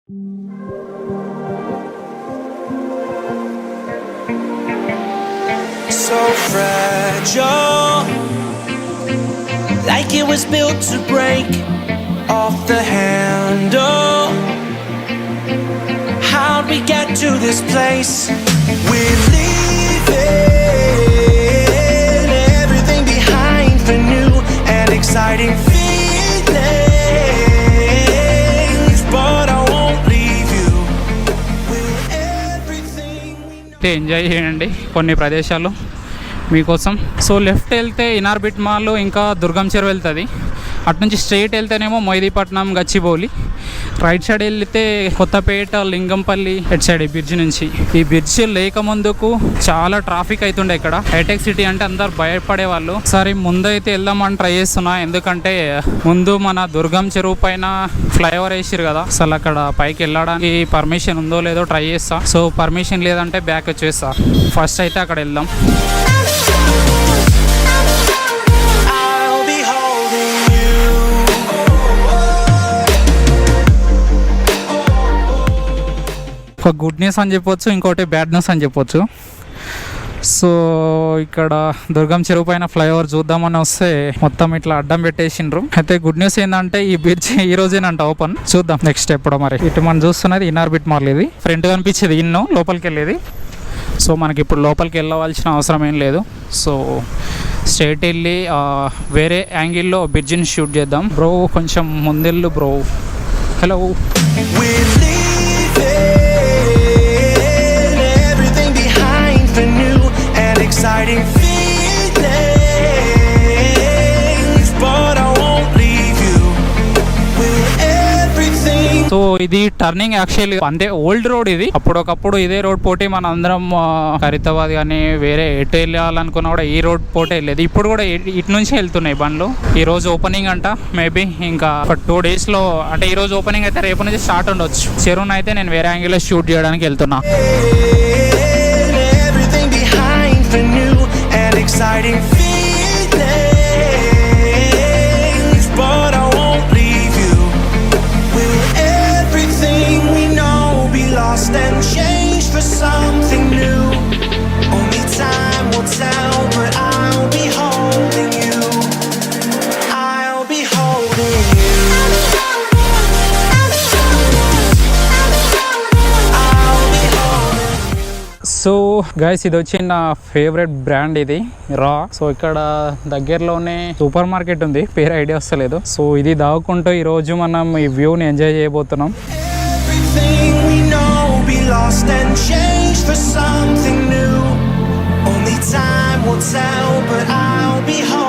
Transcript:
So fragile, like it was built to break off the handle. How'd we get to this place? We're leaving everything behind for new and exciting feelings, but I won't leave you. We're everything we know. Enjoy చేయండి కొన్ని ప్రదేశాలు మీకోసం. So left వెళ్తే Inorbit mall, ఇంకా దుర్గం చెరువు వెళ్తుంది. అటు నుంచి స్ట్రైట్ వెళ్తేనేమో మొయిదీపట్నం, గచ్చిబౌలి. రైట్ సైడ్ వెళ్తే కొత్తపేట, లింగంపల్లి, ఎట్ సైడ్ ఈ బ్రిడ్జ్ నుంచి. ఈ బ్రిడ్జ్ లేక ముందుకు చాలా ట్రాఫిక్ అవుతుండే ఇక్కడ. హైటెక్ సిటీ అంటే అందరు భయపడేవాళ్ళు. సరే ముందైతే వెళ్దామని ట్రై చేస్తున్నా, ఎందుకంటే ముందు మన దుర్గం చెరువు పైన ఫ్లైఓవర్ వేసిరు కదా, అసలు అక్కడ పైకి వెళ్ళడానికి పర్మిషన్ ఉందో లేదో ట్రై చేస్తా. సో పర్మిషన్ లేదంటే బ్యాక్ వచ్చేస్తా. ఫస్ట్ అయితే అక్కడ వెళ్దాం. ఒక గుడ్ న్యూస్ అని చెప్పొచ్చు, ఇంకోటి బ్యాడ్ న్యూస్ అని చెప్పొచ్చు. సో ఇక్కడ దుర్గం చెరువు పైన ఫ్లైఓవర్ చూద్దామని వస్తే మొత్తం ఇట్లా అడ్డం పెట్టేసిండ్రు. అయితే గుడ్ న్యూస్ ఏంటంటే ఈ బ్రిడ్జ్ ఈ రోజేనంట ఓపెన్. చూద్దాం నెక్స్ట్ ఎప్పుడో మరి. ఇటు మనం చూస్తున్నది ఇనార్బిట్ మాల్. ఇది ఫ్రంట్ కనిపించేది ఇన్నో, లోపలికి వెళ్ళేది. సో మనకి ఇప్పుడు లోపలికి వెళ్ళవలసిన అవసరం ఏం లేదు. సో స్ట్రైట్ వెళ్ళి వేరే యాంగిల్లో బ్రిడ్జిని షూట్ చేద్దాం. బ్రో కొంచెం ముందెళ్ళు bro. Hello. Exciting feelings, but I won't leave you. We're everything. So ఇది టర్నింగ్ యాక్చువల్లీ అంతే ఓల్డ్ రోడ్ ఇది. అప్పుడొకప్పుడు ఇదే రోడ్ పోటీ మన అందరం హైదరాబాద్ కానీ వేరే ఎటు వెళ్ళాలనుకున్నా కూడా ఈ రోడ్ పోటీ వెళ్ళేది. ఇప్పుడు కూడా ఇటు నుంచి వెళ్తున్నాయి బండ్లు. ఈ రోజు ఓపెనింగ్ అంట. మేబీ ఇంకా ఒక 2 daysలో, అంటే ఈ రోజు ఓపెనింగ్ అయితే రేపు నుంచి స్టార్ట్ ఉండొచ్చు. చెరువును అయితే నేను వేరే యాంగిల్లో షూట్ చేయడానికి వెళ్తున్నా. Exciting feelings, but I won't leave you. Will everything we know be lost and changed for something new? Only time will tell, but I'll be holding you. I'll be holding you. So guys ఇది వచ్చి నా favourite brand ఇది రా. So ఇక్కడ దగ్గరలోనే super market ఉంది, పేరు idea వస్తలేదు. సో ఇది దాక్కుంటూ ఈరోజు మనం ఈ వ్యూని ఎంజాయ్ చేయబోతున్నాం. Everything we know be lost and changed for something new. Only time will tell, but I'll be home.